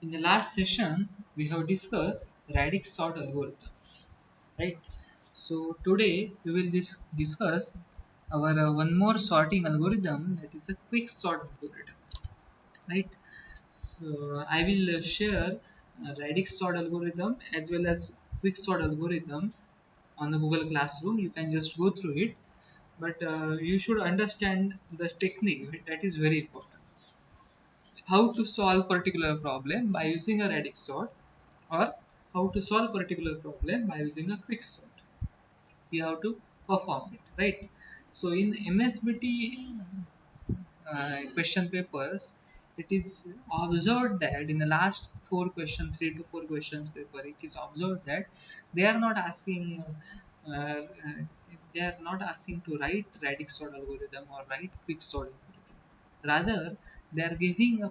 In the last session, we have discussed radix sort algorithm, right? So today we will discuss our one more sorting algorithm, that is a quick sort algorithm, right? So I will share radix sort algorithm as well as quick sort algorithm on the Google Classroom. You can just go through it, but you should understand the technique. That is very important. How to solve particular problem by using a radix sort, or how to solve particular problem by using a quick sort. You have to perform it, right? So in MSBT question papers, it is observed that in the last four question, 3 to 4 questions paper, it is observed that they are not asking uh, uh, they are not asking to write radix sort algorithm or write quick sort algorithm. Rather, they are giving a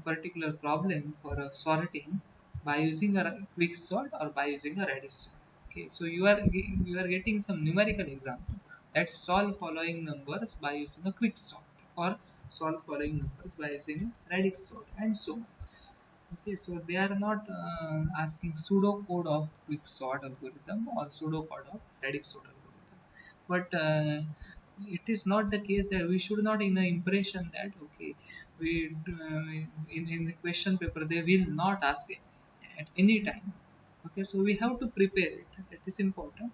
particular problem for sorting by using a quick sort or by using a radius sort. Okay, so you are getting some numerical example that solve following numbers by using a quick sort, or solve following numbers by using a radix sort, and so on. Okay, so they are not asking pseudo code of quick sort algorithm or pseudo code of radix sort algorithm, but it is not the case that we should not in the impression that okay, we in the question paper they will not ask it at any time. Okay, so we have to prepare it, that is important.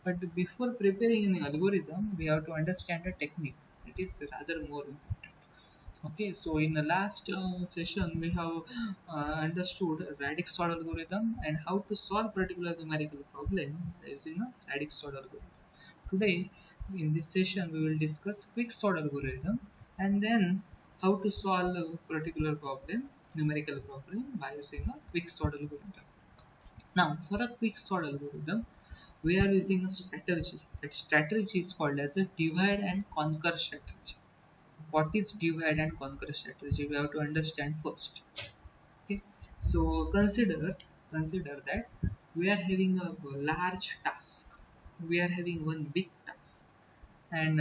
But before preparing an algorithm, we have to understand the technique. It is rather more important. Okay, so in the last session, we have understood radix sort algorithm and how to solve particular numerical problem using a radix sort algorithm. Today, in this session, we will discuss quick sort algorithm, and then how to solve a particular problem, numerical problem, by using a quick sort algorithm. Now, for a quick sort algorithm, we are using a strategy. That strategy is called as a divide and conquer strategy. What is divide and conquer strategy? We have to understand first. Okay, so consider that we are having a large task. We are having one big task, and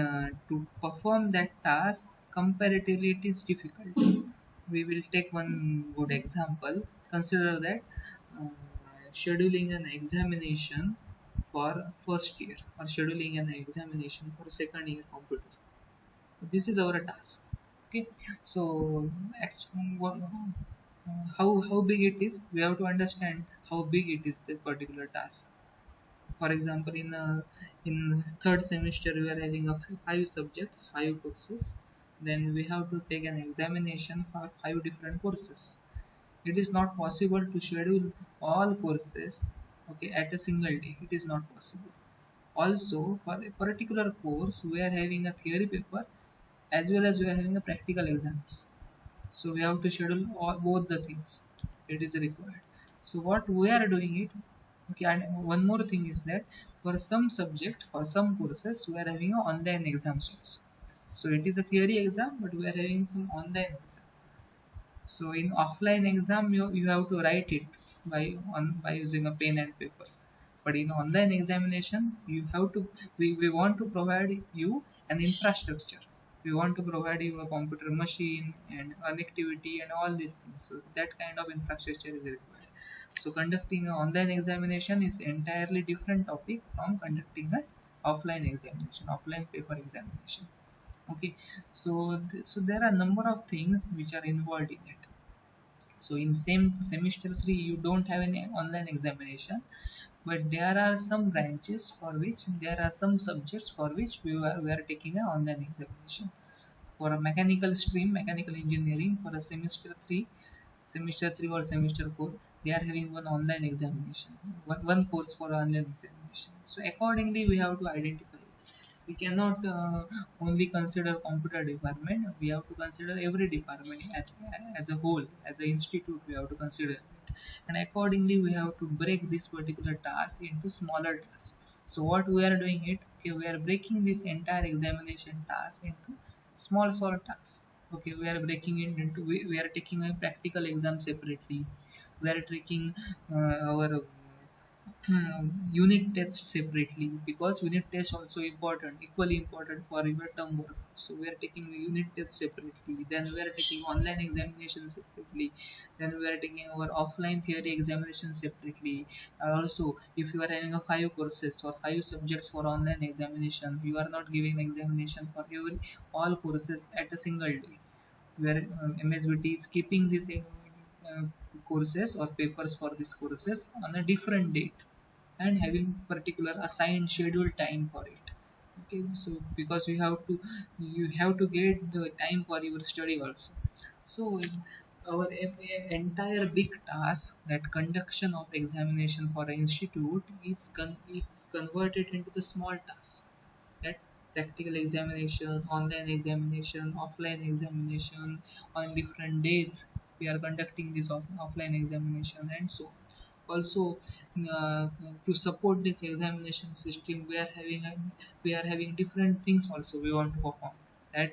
to perform that task, comparatively it is difficult. We will take one good example. Consider that uh, scheduling an examination for first year, or scheduling an examination for second year computer. This is our task. Okay, so actually, how big it is, we have to understand how big it is, the particular task. For example, in third semester we are having a 5 subjects, 5 courses. Then we have to take an examination for 5 different courses. It is not possible to schedule all courses, okay, at a single day. It is not possible. Also, for a particular course, we are having a theory paper as well as we are having a practical exams. So we have to schedule both the things. It is required. So what we are doing it. Okay, and one more thing is that for some subject, for some courses, we are having a online exams also. So it is a theory exam, but we are having some online exam. So in offline exam, you have to write it by using a pen and paper. But in online examination, you have to we want to provide you an infrastructure. We want to provide you a computer machine and connectivity and all these things. So that kind of infrastructure is required. So conducting an online examination is entirely different topic from conducting an offline examination, offline paper examination. Okay, so so there are a number of things which are involved in it. So in same semester 3 you don't have any online examination, but there are some branches for which there are some subjects for which we are taking an online examination. For a mechanical stream, mechanical engineering, for a semester 3 or semester 4, they are having one online examination, one course for online examination. So accordingly we have to identify it. We cannot only consider computer department, we have to consider every department as a whole, as an institute we have to consider it. And accordingly we have to break this particular task into smaller tasks. So what we are doing it, okay, we are breaking this entire examination task into small tasks. Okay, we are breaking it into, we are taking a practical exam separately. We are taking our unit tests separately, because unit tests also important, equally important for your term work. So we are taking unit tests separately, then we are taking online examinations separately, then we are taking our offline theory examination separately. Also, if you are having a 5 courses or 5 subjects for online examination, you are not giving examination for every all courses at a single day, where MSBT is keeping these uh, courses or papers for these courses on a different date and having particular assigned scheduled time for it. Okay, so because you have to get the time for your study also. So our entire big task, that conduction of examination for an institute, it's converted into the small task, that practical examination, online examination, offline examination. On different days we are conducting this offline examination and so on. Also, to support this examination system, we are having different things also we want to perform. That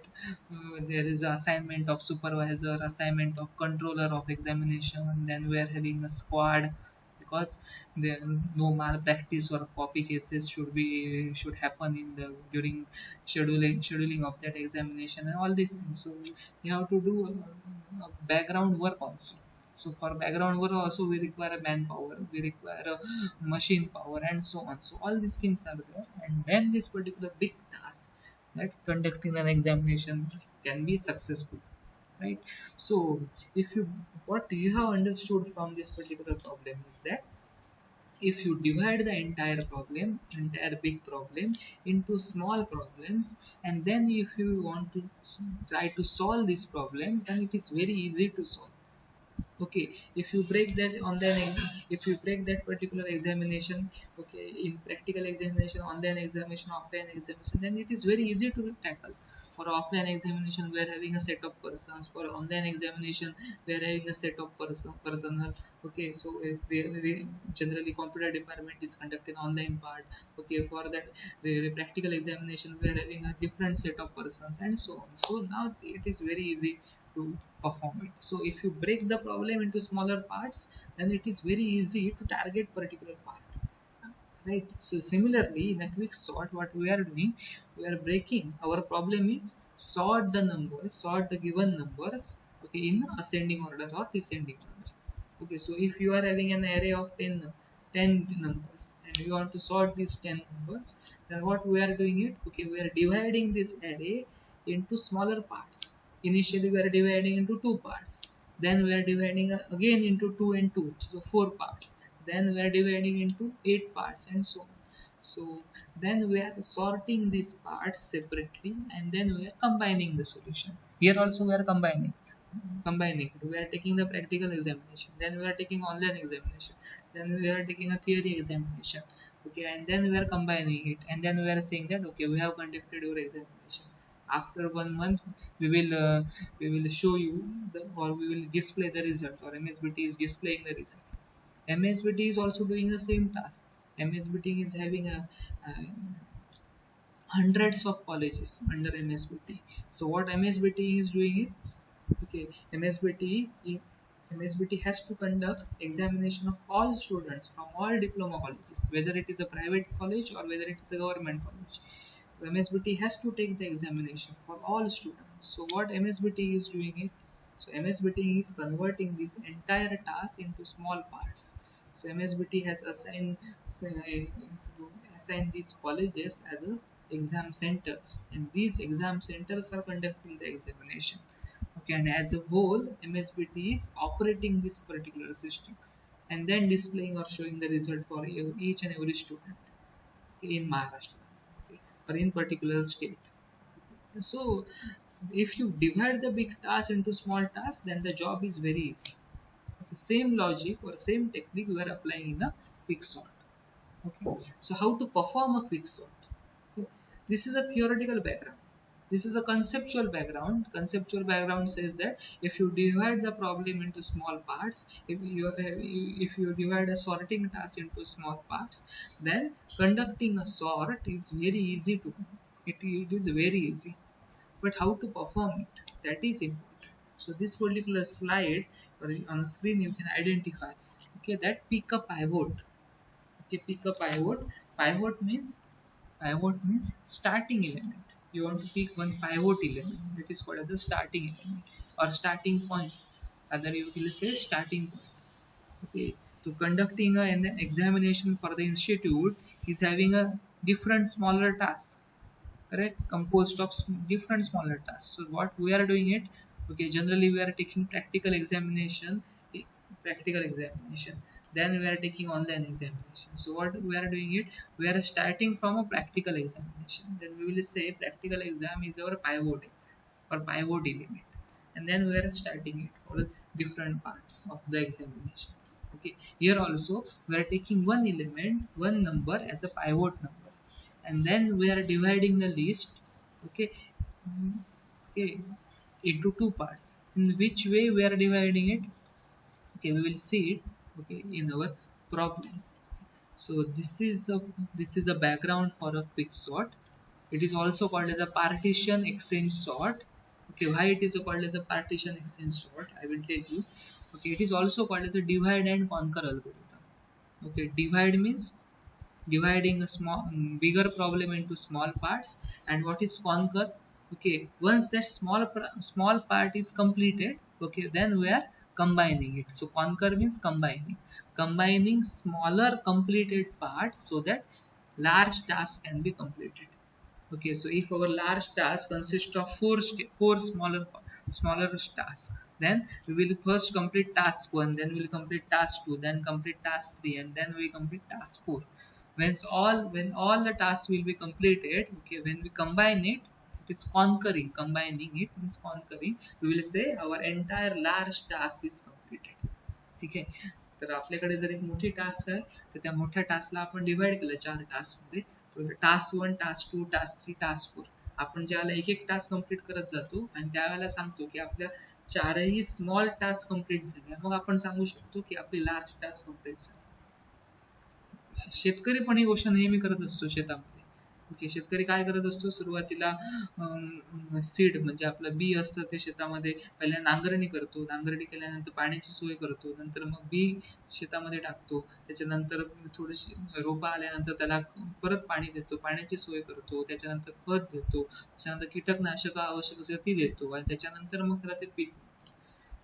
there is assignment of supervisor, assignment of controller of examination, then we are having a squad, because there no malpractice or copy cases should happen in the during scheduling of that examination and all these things. So we have to do background work also. So for background work also we require a manpower, we require a machine power and so on. So all these things are there, and then this particular big task, that conducting an examination, can be successful, right? So if you what you have understood from this particular problem is that if you divide the entire big problem into small problems, and then if you want to try to solve these problems, then it is very easy to solve. Okay, if you break that on then if you break that particular examination, okay, in practical examination, online examination, offline examination, then it is very easy to tackle. For offline examination we are having a set of persons, for online examination we are having a set of personnel. Okay, so generally computer department is conducting online part. Okay, for that the practical examination we are having a different set of persons and so on. So now it is very easy to perform it. So if you break the problem into smaller parts, then it is very easy to target particular part. Right. So similarly, in a quick sort, what we are doing, we are breaking our problem is sort the numbers, sort the given numbers, okay, in ascending order or descending order. Okay, so if you are having an array of 10 numbers and you want to sort these 10 numbers, then what we are doing it, okay, we are dividing this array into smaller parts. Initially we are dividing into two parts, then we are dividing again into two and two, so four parts, then we are dividing into eight parts and so on. So then we are sorting these parts separately, and then we are combining the solution. Here also we are combining it. We are taking the practical examination, then we are taking online examination, then we are taking a theory examination, okay, and then we are combining it, and then we are saying that okay, we have conducted your examination. After 1 month we will uh, we will show you or we will display the result, or MSBT is displaying the result. MSBT is also doing the same task. MSBT is having a hundreds of colleges under MSBT. So what MSBT is doing is, okay, MSBT has to conduct examination of all students from all diploma colleges, whether it is a private college or whether it is a government college. MSBT has to take the examination for all students. So what MSBT is doing it? So MSBT is converting this entire task into small parts. So MSBT has assigned these colleges as a exam centers, and these exam centers are conducting the examination. Okay, and as a whole, MSBT is operating this particular system and then displaying or showing the result for each and every student in Maharashtra, okay, or in particular state. So if you divide the big task into small tasks, then the job is very easy. The same logic or same technique we are applying in a quick sort. Okay, so how to perform a quick sort? Okay. This is a theoretical background. This is a conceptual background. Conceptual background says that if you divide the problem into small parts, if you divide a sorting task into small parts, then conducting a sort is very easy to do. It is very easy. But how to perform it? That is important. So this particular slide or on the screen you can identify, okay, that pick a pivot. Okay, pick a pivot. Pivot means starting element. You want to pick one pivot element. That is called as a starting element or starting point. Other you will say starting point. Okay, so conducting an examination for the institute is having a different smaller task, correct, composed of different smaller tasks. So what we are doing it, okay, generally we are taking practical examination, then we are taking online examination. So what we are doing it, we are starting from a practical examination, then we will say practical exam is our pivot exam or pivot element, and then we are starting it for different parts of the examination. Okay, here also we are taking one element, one number as a pivot number, and then we are dividing the list, okay, okay, into two parts. In which way we are dividing it, okay, we will see it, okay, in our problem. So this is a background for a quick sort. It is also called as a partition exchange sort. Okay, why it is called as a partition exchange sort, I will tell you. Okay, it is also called as a divide and conquer algorithm. Okay, divide means dividing a bigger problem into small parts, and what is conquer, okay, once that small part is completed, okay, then we are combining it. So conquer means combining smaller completed parts so that large tasks can be completed. Okay, so if our large task consists of four smaller tasks, then we will first complete task 1, then we will complete task 2, then complete task 3, and then we complete task 4. When all the tasks will be completed, okay, when we combine it, it is conquering. Combining it means conquering. We will say our entire large task is completed. ठीक आहे. तर आपल्याकडे जर एक मोठी task आहे, तर त्या मोठ्या टास्कला आपण डिवाइड केलं 4 टास्कमध्ये. Task 1, task 2, task 3, task 4. आपण ज्यावेळेला एक एक टास्क कंप्लीट करत जातो आणि त्यावेळेला सांगतो की आपल्या 4ही स्मॉल टास्क कंप्लीट झाल्या, मग आपण सांगू शकतो की आपली लार्ज टास्क कंप्लीट झाली. शेतकरी पण ही गोष्ट नेहमी करत असतो शेतामध्ये. ओके, शेतकरी काय करत असतो, सुरुवातीला सीड म्हणजे आपलं बी असतं ते शेतामध्ये पहिल्या नांगरणी करतो, नांगरणी केल्यानंतर पाण्याची सोय करतो, नंतर मग बी शेतामध्ये टाकतो, त्याच्यानंतर थोडीशी रोपं आल्यानंतर त्याला परत पाणी देतो, पाण्याची सोय करतो, त्याच्यानंतर खत देतो, त्याच्यानंतर कीटकनाशक आवश्यक असेल ती देतो, आणि त्याच्यानंतर मग त्याला ते पीक.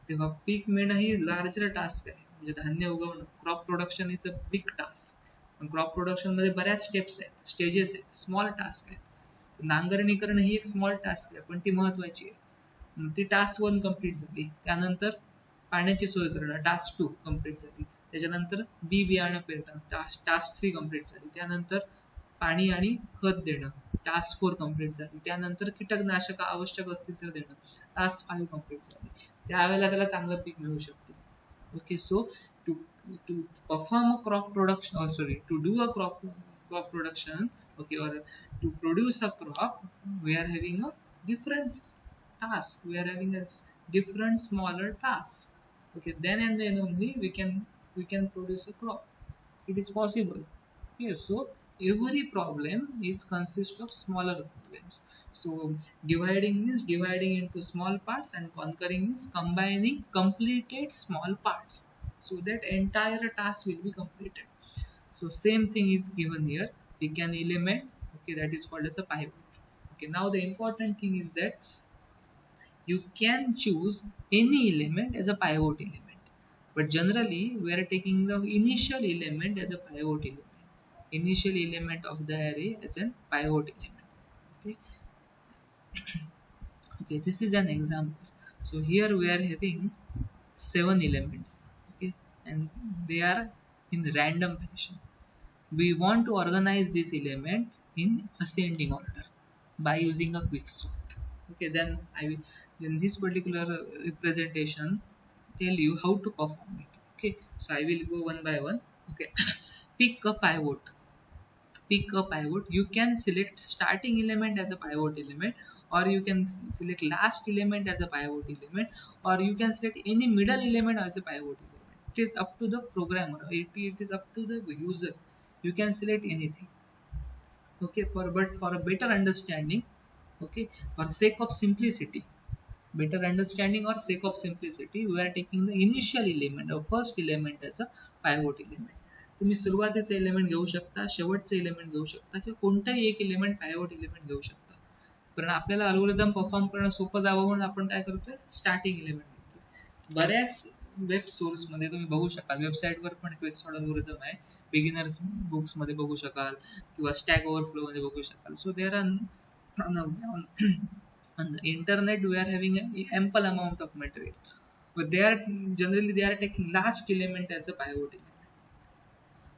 तेव्हा पीक मिळणं ही लार्जर टास्क आहे, म्हणजे धान्य उगवणं, crop production is a big task. पण क्रॉप प्रोडक्शन मध्ये बऱ्याच स्टेप्स आहेत, स्टेजेस आहेत, स्मॉल टास्क आहेत. नांगरणी करणं ही एक स्मॉल टास्क आहे, पण ती महत्वाची आहे. ती टास्क 1 कम्प्लीट झाली. त्यानंतर पाण्याची सोय करणं, टास्क 2 कम्प्लीट झाली. त्याच्यानंतर बी बियाणं पेरणं, टास्क 3 कम्प्लीट झाली. त्यानंतर पाणी आणि खत देणं, टास्क 4 कम्प्लीट झाली. त्यानंतर कीटकनाशक आवश्यक असतील तर देणं, टास्क 5 कम्प्लीट झाली. त्यावेळेला त्याला चांगलं पीक मिळू शकतं. Okay, so to to perform a crop production, or sorry, to do a crop production, okay, or to produce a crop, we are having a different task, we are having a different smaller task. Okay, then and then only we can produce a crop. It is possible. Yes, so every problem is consist of smaller problems. So dividing means dividing into small parts, and conquering means combining completed small parts so that entire task will be completed. So same thing is given here. We can element, okay, that is called as a pivot. Okay, now the important thing is that you can choose any element as a pivot element, but generally we are taking the initial element as a pivot element, initial element of the array as a pivot element. Okay, okay, this is an example. So here we are having 7 elements, okay, and they are in random fashion. We want to organize this element in ascending order by using a quick sort. Okay, then I will, in this particular representation, tell you how to perform it. Okay, so I will go one by one. Okay, pick a pivot. Pick a pivot. You can select starting element as a pivot element, or you can select last element as a pivot element, or you can select any middle element as a pivot element. It is up to the programmer, it is up to the user. You can select anything. Okay, for a better understanding, okay, for sake of simplicity, better understanding or sake of simplicity, we are taking the initial element or first element as a pivot element. तुम्ही सुरुवातीचे element घेऊ शकता, शेवटचे element घेऊ शकता, किंवा कोणताही एक एलिमेंट पायवट एलिमेंट घेऊ शकता. पण आपल्याला अल्गोरिदम परफॉर्म करणं सोपं जावं म्हणून आपण काय करतोय, स्टार्टिंग एलिमेंट घेतोय. बऱ्याच वेब सोर्स मध्ये तुम्ही बघू शकाल, वेबसाईटवर पण क्विकसॉर्ट अल्गोरिदम आहे, बिगिनर्स बुक्स मध्ये बघू शकाल किंवा स्टॅक ओव्हरफ्लो मध्ये बघू शकाल. So there are on the internet we are having an ample amount of material, but they are generally they are taking last element as a pivot element.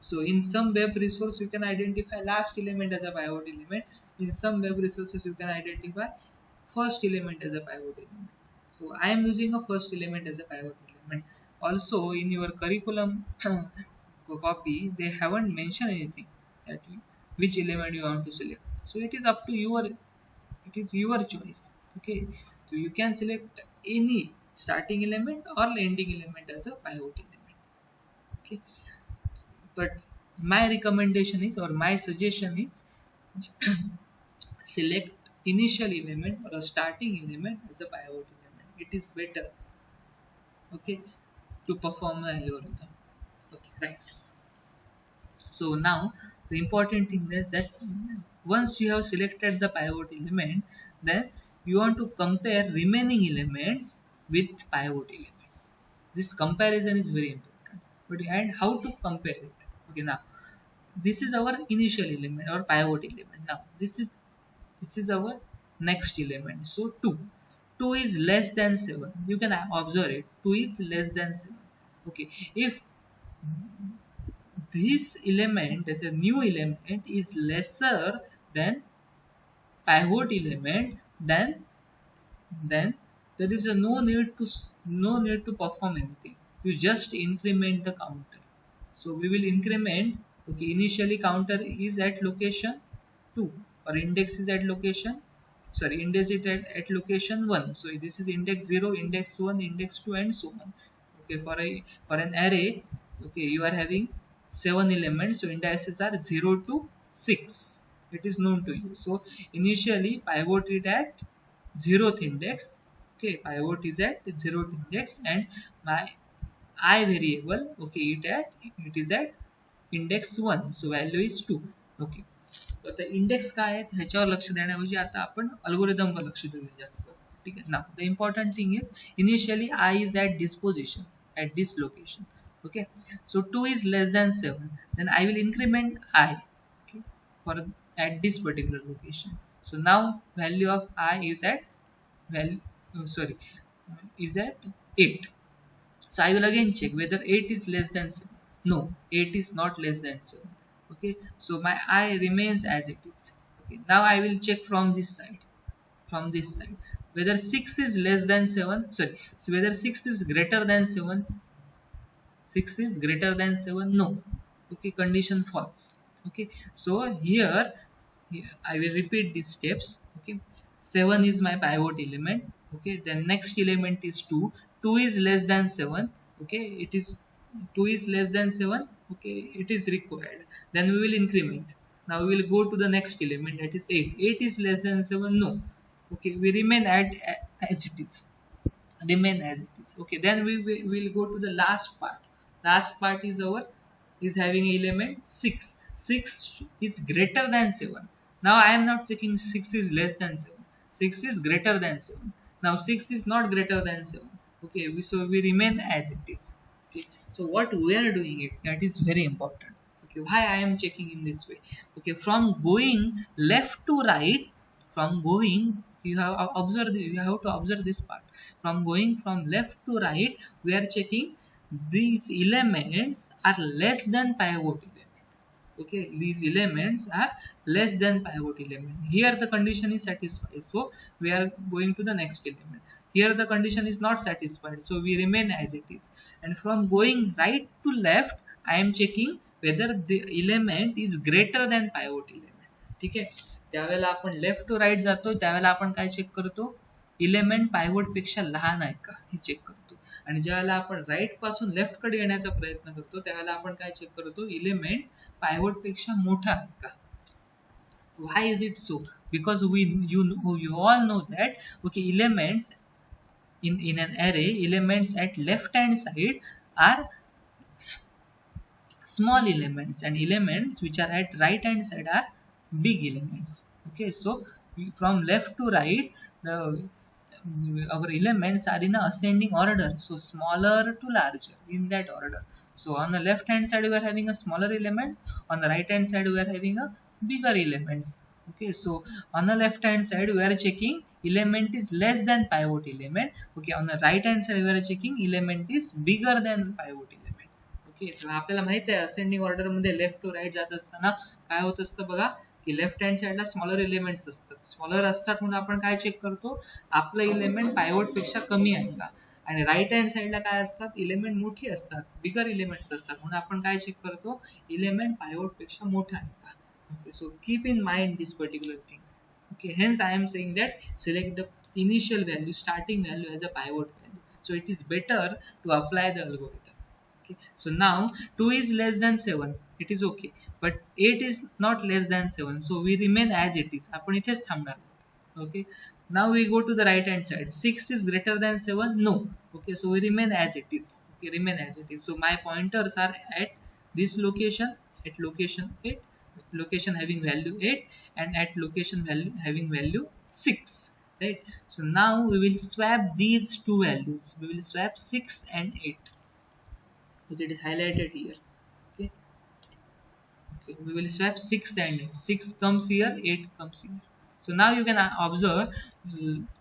So in some web resource you can identify last element as a pivot element, in some web resources you can identify first element as a pivot element. So I am using a first element as a pivot element. Also in your curriculum copy they haven't mentioned anything that which element you want to select, so it is up to your choice. Okay, so you can select any starting element or ending element as a pivot element. Okay, but my recommendation is, or my suggestion is, select initial element or a starting element as a pivot element. It is better, okay, to perform the algorithm. Okay, right. So now the important thing is that once you have selected the pivot element, then you want to compare remaining elements with pivot elements. This comparison is very important. But and how to compare it? Okay, now this is our initial element or pivot element. Now this is our next element. So 2. 2 is less than 7. You can observe it. 2 is less than 7. Okay, if this element as a new element is lesser than pivot element, then there is a no need to perform anything. You just increment the counter. So we will increment. Okay, initially counter is at location 2, or index is at location, sorry, index is at location 1. So this is index 0, index 1, index 2, and so on. Okay, for an array, okay, you are having 7 elements, so indices are 0 to 6. It is known to you. So initially pivot it at 0th index. Okay, pivot is at 0th index, and my I variable, okay, it is at index 1. So value is 2. Okay, so आता index काय आहेत ह्याच्यावर लक्ष देण्याऐवजी आता आपण अल्गोरिदमवर लक्ष देऊया जास्त. ठीक आहे. Now the important thing is initially I is at this position, at this location. Okay, so 2 is less than 7, then I will increment I, okay, for at this particular location. So now value of I is at value, sorry, is at 8. So I will again check whether 8 is less than 7. No, 8 is not less than 7. Okay, so my I remains as it is. Okay, now I will check from this side, whether 6 is less than 7, sorry, so whether 6 is greater than 7. 6 is greater than 7, no. Okay, condition false. Okay, so here I will repeat these steps. Okay, 7 is my pivot element. Okay, then next element is 2. 2 is less than 7. Okay, it is 2 is less than 7. Okay, it is required. Then we will increment. Now we will go to the next element, that is 8. 8 is less than 7, no. Okay, we remain as it is. Remain as it is. Okay, then we will go to the last part. Last part is having element 6. 6 is greater than 7. Now I am not checking 6 is less than 7. 6 is greater than 7. Now 6 is not greater than 7. Okay, so we remain as it is. Okay, so what we are doing it, that is very important. Okay, why I am checking in this way? Okay, from going left to right, from going, you have to observe this part. From going from left to right, we are checking these elements are less than pivot element. Okay, these elements are less than pivot element. Here the condition is satisfied, so we are going to the next element. Here the condition is not satisfied, so we remain as it is. And from going right to left, I am checking whether the element is greater than pivot element. ठीक आहे, त्यावेळेला आपण left to right जातो, त्यावेळेला आपण काय check करतो, element पायवोट पेक्षा लहान आहे का हे चेक करतो. आणि ज्यावेळेला आपण राईट पासून लेफ्ट कडे येण्याचा प्रयत्न करतो, त्यावेळेला आपण काय चेक करतो, इलेमेंट पायवोट पेक्षा मोठा आहे का. Why is it so? Because you all know that, okay, elements in an array, elements at left hand side are small elements, and elements which are at right hand side are big elements. Okay, so from left to right, the our elements are in a ascending order, so smaller to larger in that order. So on the left hand side we are having a smaller elements, on the right hand side we are having a bigger elements. Okay, so on the left hand side we are checking element is less than pivot element. Okay, on the right hand side we are checking element is bigger than pivot element. Okay, तर आपल्याला माहित आहे ascending order मध्ये left to right जात असताना काय होत असतं बघा, की लेफ्ट हँड साइडला स्मॉलर एलिमेंट्स असतात. स्मॉलर असतात म्हणून आपण काय चेक करतो, आपलं इलेमेंट पायवोट पेक्षा कमी आहे का. आणि राईट हँड साइडला काय असतात, इलेमेंट मोठी असतात, बिगर इलेमेंट्स असतात म्हणून आपण काय चेक करतो, इलेमेंट पायवोट पेक्षा मोठा आहे का. Okay, so keep in mind this particular thing. Okay, hence I am saying that select the initial value, starting value as a pivot value. So it is better to apply the algorithm. Okay, so now 2 is less than 7, it is okay, but 8 is not less than 7, so we remain as it is. आपण इथेच थांबणार. Okay, now we go to the right hand side. 6 is greater than 7, no. Okay, so we remain as it is. Okay, remain as it is. So my pointers are at this location, at location 8, location having value 8, and at location value having value 6, right. So now we will swap these two values, we will swap 6 and 8. Okay, it is highlighted here. Okay, okay, we will swap 6 and 8. 6 comes here, 8 comes here. So now you can observe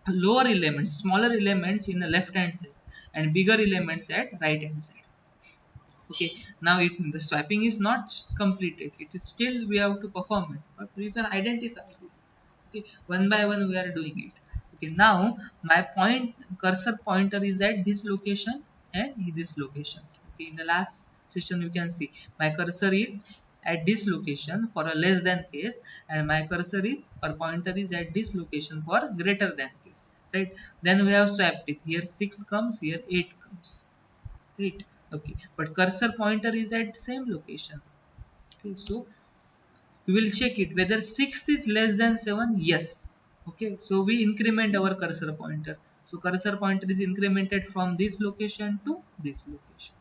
lower elements, smaller elements in the left hand side and bigger elements at right hand side. Okay, now the swapping is not completed, it is still we have to perform it, but you can identify this. Okay, one by one we are doing it. Okay, now my cursor pointer is at this location and this location. Okay, in the last session you can see my cursor is at this location for a less than case, and my cursor is or pointer is at this location for greater than case, right. Then we have swapped it, here 6 comes, here 8 comes, right. Okay, but cursor pointer is at same location. Okay, so we will check it whether 6 is less than 7, yes. Okay, so we increment our cursor pointer, so cursor pointer is incremented from this location to this location.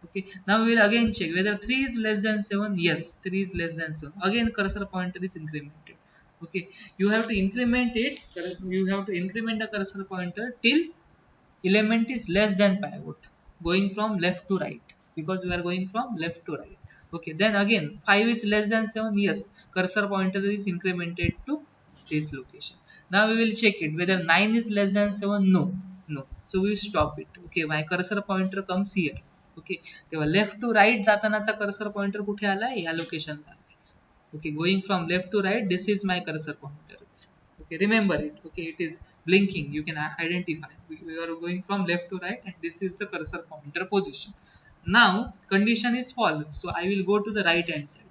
Okay, now we will again check whether 3 is less than 7, yes, 3 is less than 7, again cursor pointer is incremented. Okay, you have to increment it, you have to increment the cursor pointer till element is less than pivot, going from left to right, because we are going from left to right. Okay, then again 5 is less than 7, yes, cursor pointer is incremented to this location. Now we will check it whether 9 is less than 7, no, no, so we stop it. Okay, my cursor pointer comes here. Okay, तेव्हा left to right जातानाचा cursor pointer कुठे आला, या location ला. Okay, going from left to right, this is my cursor pointer. Okay, remember it. Okay, it is blinking, you can identify, we are going from left to right and this is the cursor pointer position. Now condition is false, so I will go to the right hand side.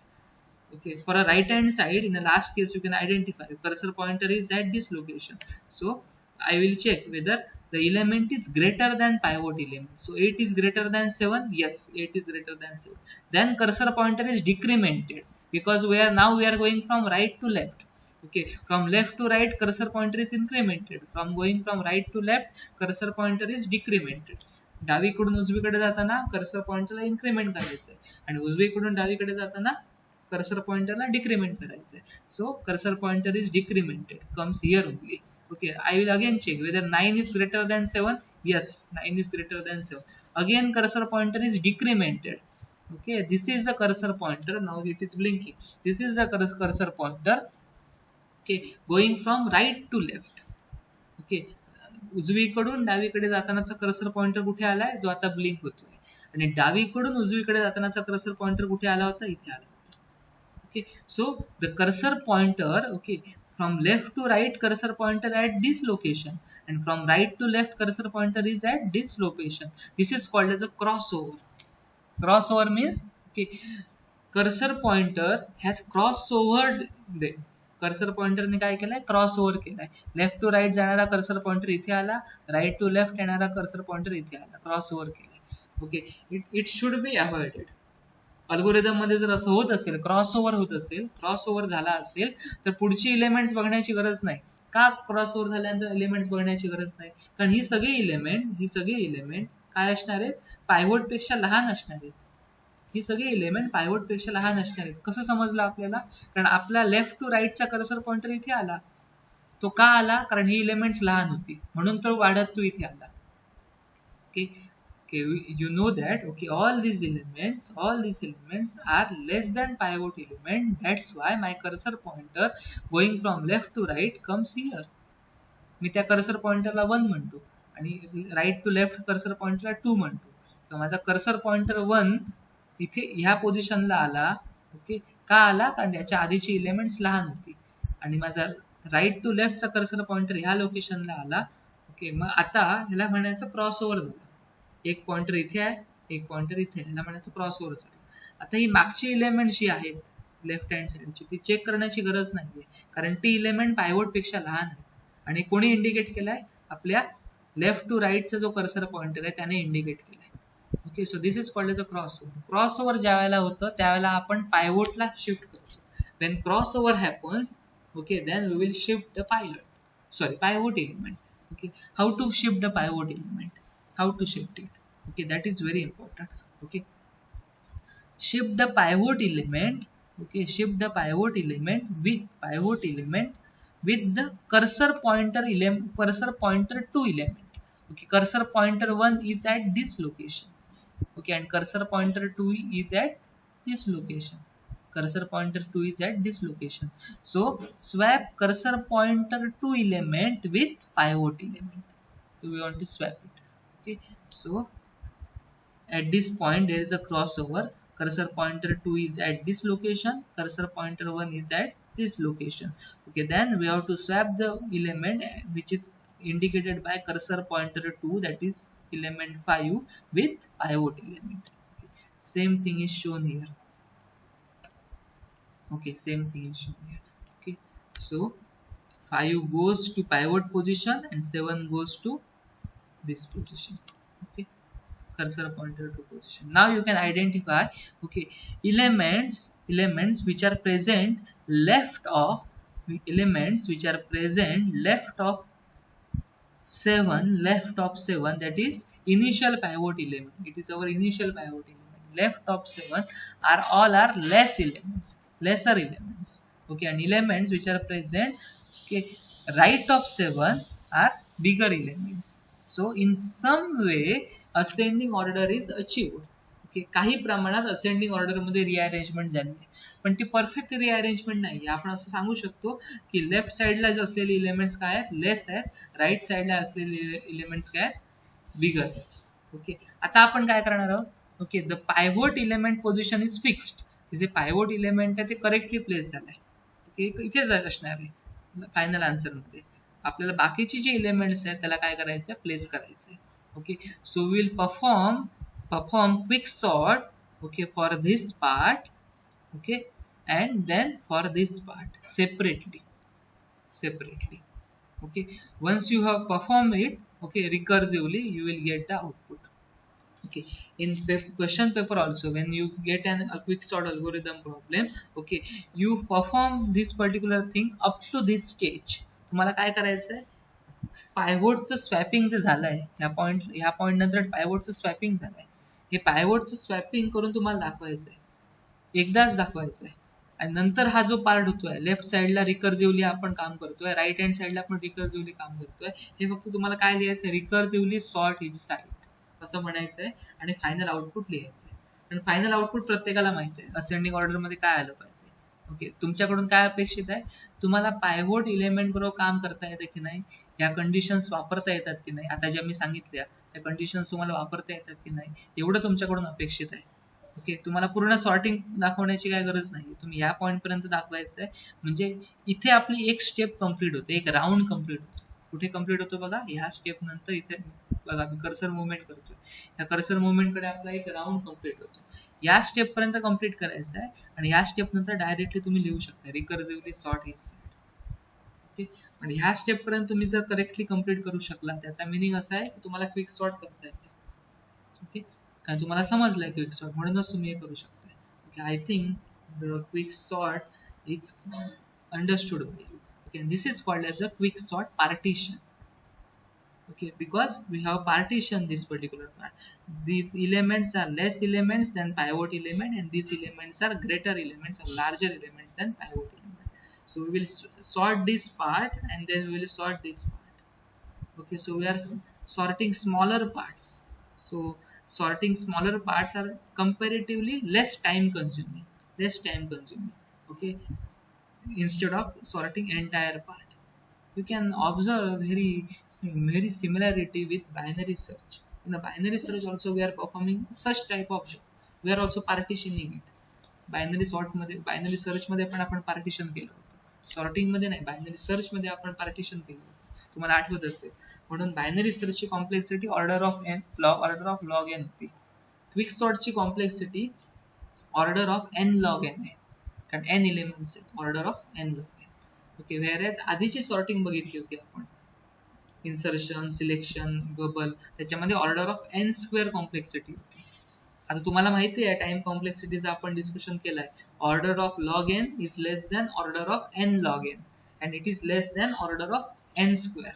Okay, for a right hand side, in the last case you can identify cursor pointer is at this location, so I will check whether the element is greater than pivot element. So 8 is greater than 7, yes, 8 is greater than 7. Then cursor pointer is decremented, because now we are going from right to left. Okay, from left to right cursor pointer is incremented, from going from right to left cursor pointer is decremented. डावीकडून उजवीकडे जाताना cursor पॉइंटरला increment करायचंय आणि उजवीकडून डावीकडे जाताना cursor पॉइंटरला decrement करायचंय. So cursor pointer is decremented, comes here only. Okay, I will again check whether 9 is greater than 7, yes, 9 is greater than 7. Again cursor pointer is decremented. Okay, this is the cursor pointer, now it is blinking, this is the cursor pointer. Okay, going from right to left. Okay, उजवीकडून डावीकडे जातानाचा cursor pointer कुठे आलाय, जो आता blink होतोय, आणि डावीकडून उजवीकडे जातानाचा कर्सर पॉइंटर कुठे आला होता, इथे आला होता. Okay, so the cursor pointer, okay, from left to right cursor pointer at this location, and from right to left cursor pointer is at this location. This is called as a crossover. Crossover means, okay, cursor pointer has crossovered them. Cursor pointer ने काय केलाय, cross over केलाय. Left to right जाणारा cursor pointer इथे आला, right to left येणारा cursor pointer इथे आला, क्रॉस ओव्हर केलाय. Okay, it should be avoided. Algorithm मध्ये जर असं होत असेल, क्रॉस ओव्हर होत असेल, क्रॉस ओव्हर झाला असेल, तर पुढची एलिमेंट्स बघण्याची गरज नाही. का क्रॉस ओव्हर झाल्यानंतर एलिमेंट्स बघण्याची गरज नाही, कारण ही सगळी एलिमेंट काय असणार आहेत, पायवोट पेक्षा लहान असणार आहेत. ही सगळी एलिमेंट पायवोट पेक्षा लहान असणार आहेत. कसं समजलं आपल्याला? कारण आपला लेफ्ट टू राईटचा कर्सर पॉइंटर इथे आला. तो का आला? कारण ही एलिमेंट्स लहान होती म्हणून तो वाढत तो इथे आला. Okay, okay, you know that okay all these elements are less than pivot element. That's why my cursor pointer going from left to right comes here. मी त्या कर्सर पॉइंटरला 1 म्हणतो आणि राईट टू लेफ्ट कर्सर पॉइंटरला 2 म्हणतो. तर माझा cursor pointer 1 इथे ह्या पोझिशनला आला. ओके, का आला? कारण याच्या आधीची एलिमेंट्स लहान होती. आणि माझा राईट टू लेफ्टचा कर्सर पॉइंटर ह्या लोकेशनला आला. ओके, मग आता ह्याला म्हणायचं क्रॉस ओव्हर झालं. एक पॉइंटर इथे आहे, एक पॉइंटर इथे आहे, ह्याला म्हणायचं क्रॉस ओव्हर झालं. आता ही मागची एलिमेंट जी आहेत लेफ्ट हँड साइडची ती चेक करण्याची गरज नाहीये कारण ती एलिमेंट पायवोट पेक्षा लहान आहे. आणि कोणी इंडिकेट केलाय? आपल्या लेफ्ट टू राईटचा जो कर्सर पॉइंटर आहे त्याने इंडिकेट केलाय. Okay, so this is called as a cross over. Cross over ज्या वेळेला होतं त्यावेळेला आपण पायवोटला शिफ्ट करतो. When cross over happens, okay, then we will shift the pivot element. Okay, how to shift the pivot element? How to shift it? Okay, that is very important. Okay, shift the pivot element. Okay, shift the pivot element with the cursor pointer 2 element. Okay, cursor pointer 1 is at this location. Okay, and cursor pointer 2 is at this location. Cursor pointer 2 is at this location. So swap cursor pointer 2 element with pivot element. So we want to swap it. Okay, so at this point there is a crossover. Cursor pointer 2 is at this location, cursor pointer 1 is at this location. Okay, then we have to swap the element which is indicated by cursor pointer 2, that is element 5, with pivot element. Okay, same thing is shown here. Okay, same thing is shown here. Okay, so 5 goes to pivot position and 7 goes to this position. Okay, cursor pointer to position. Now you can identify, okay, elements which are present left of 7, that is initial pivot element. It is our initial pivot element. Left of 7 are lesser elements. Okay, and elements which are present, okay, right of 7 are bigger elements. So in some way ascending order is achieved. Okay, काही प्रमाणात ascending order मध्ये rearrangement झाली पण ती perfect rearrangement नाही. आपण असं सांगू शकतो की लेफ्ट साइडला जे असलेले एलिमेंट्स काय आहेत? लेस आहेत. राईट साइडला असलेले एलिमेंट्स काय आहेत? बिगर आहेत. ओके, आता आपण काय करणार आहोत? Okay, the pivot element position is fixed. जे पायवोट एलिमेंट आहे ते करेक्टली प्लेस झालंय. ओके, इथेच असणार आहे फायनल आन्सर मध्ये. आपल्याला बाकीची जी एलिमेंट्स आहेत त्याला काय करायचं? प्लेस करायचं. Okay, so will perform quick sort, okay, for this part, okay, and then for this part separately. Okay, once you have performed it, okay, recursively you will get the output. Okay, in question paper also when you get a quick sort algorithm problem, okay, you perform this particular thing up to this stage. तुम्हाला काय करायचं आहे? पायवोटचं swapping जे झालंय ह्या point नंतर पायवोटचं swapping झालंय. हे पायवोटचं swapping करून तुम्हाला दाखवायचं आहे. एकदाच दाखवायचं आहे. आणि नंतर हा जो पार्ट होतोय लेफ्ट साइडला रिकर्सिव्हली आपण काम करतोय, राईट हँड साइडला आपण रिकर्सिव्हली काम करतोय. हे फक्त तुम्हाला काय लिहायचं? रिकर्सिव्हली सॉर्ट इच साइड असं म्हणायचंय आणि फायनल आउटपुट लिहायचंय. आणि फायनल आउटपुट प्रत्येकाला माहिती आहे असेंडिंग ऑर्डर मध्ये काय आलं पाहिजे. ओके, तुमच्याकडून काय अपेक्षित आहे? तुम्हाला पायवोट एलिमेंट बरोबर काम करता येतं की नाही, या कंडिशन्स वापरता येतात की नाही, आता ज्या मी सांगितल्या त्या कंडिशन्स तुम्हाला वापरता येतात की नाही, एवढं तुमच्याकडून अपेक्षित आहे. ओके, तुम्हाला पूर्ण सॉर्टिंग दाखवण्याची काय गरज नाही. तुम्ही या पॉईंट पर्यंत दाखवायचं आहे म्हणजे इथे आपली एक स्टेप कंप्लीट होते, एक राऊंड कंप्लीट होतो. कुठे कंप्लीट होतो बघा? ह्या स्टेप नंतर इथे बघा मी कर्सर मुवमेंट करतोय. या कर्सर मुवमेंट कडे आपला एक राऊंड कंप्लीट होतो. या स्टेप पर्यंत कंप्लीट करायचं आहे आणि या स्टेप नंतर डायरेक्टली तुम्ही लिहू शकता recursively sort is side. Okay, पण ह्या स्टेप पर्यंत तुम्ही जर करेक्टली कंप्लीट करू शकला त्याचा मिनिंग असा आहे की तुम्हाला क्विक सॉर्ट करता येते. ओके, कारण तुम्हाला समजलंय क्विक सॉर्ट म्हणूनच तुम्ही हे करू शकता. Okay, I think the quick sort is understood by you. Okay, this is called as a quick sort partition. Okay, because we have partitioned this particular part. These elements are less elements than pivot element, and these elements are greater elements or larger elements than pivot element. So we will sort this part, and then we will sort this part. Okay, so we are sorting smaller parts. So sorting smaller parts are comparatively less time consuming, okay, instead of sorting entire part. You can observe very similarity with binary search. In the binary search also we are performing such type of job. We are also partitioning it. Binary search मध्ये पण आपण partition केलं होतं. Sorting मध्ये नाही, binary search मध्ये आपण partition केलं होतं, तुम्हाला आठवत असेल. म्हणून बायनरी सर्चची complexity order of log n होती. क्विक सॉर्टची complexity order of n log n आहे, कारण एन एलिमेंट्स आहेत, order of n log n. Okay, whereas आधीची सॉर्टिंग बघितली होती आपण, इन्सर्शन, सिलेक्शन, बबल, त्याच्यामध्ये order of n square complexity होती. आता तुम्हाला माहिती आहे टाइम कॉम्प्लेक्सिटीचं आपण डिस्कशन केलंय. Order of log n is less than order of n log n, and it is less than order of n square.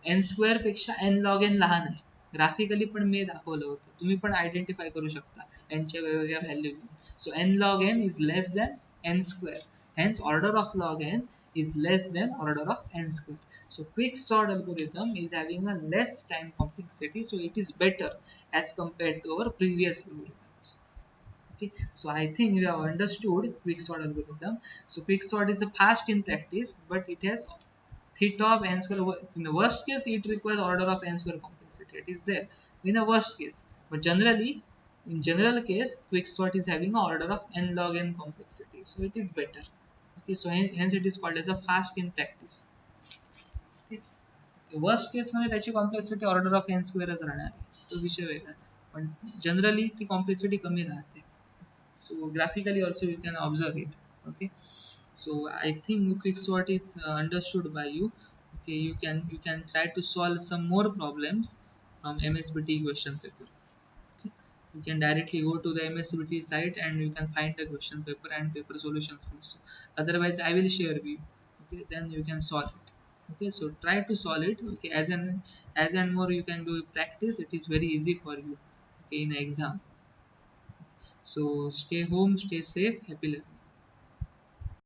N square पेक्षा n log n लहान आहे. ग्राफिकली पण मी दाखवलं होतं, तुम्ही पण आयडेंटिफाय करू शकता एनच्या वेगवेगळ्या value. So n log n is less than n square, hence order of log n is less than order of n square. So quick sort algorithm is having a less time complexity, so it is better as compared to our previous algorithms. Okay, so I think you have understood quick sort algorithm. So quick sort is a fast in practice, but it has theta of n square. In the worst case it requires order of n square complexity, it is there in the worst case, but generally in general case quick sort is having a order of n log n complexity, so it is better. Okay, so hence it is called as a fast in practice. Okay, worst case मध्ये त्याची complexity order of N स्क्वेअरच राहणार आहे, तो विषय वेगळा, पण generally ती complexity कमी राहते. So graphically also you can observe it. Okay, so I think quick sort is understood by you. Okay, you can try to solve some more problems from MSBT question paper. Okay, you can directly go to the MSBT site and you can find the question paper and paper solutions also. Otherwise I will share with you. Okay, then you can solve it. Okay, so try to solve it. Okay, as and more you can do practice, it is very easy for you. Okay, in exam. So stay home, stay safe, happy learning.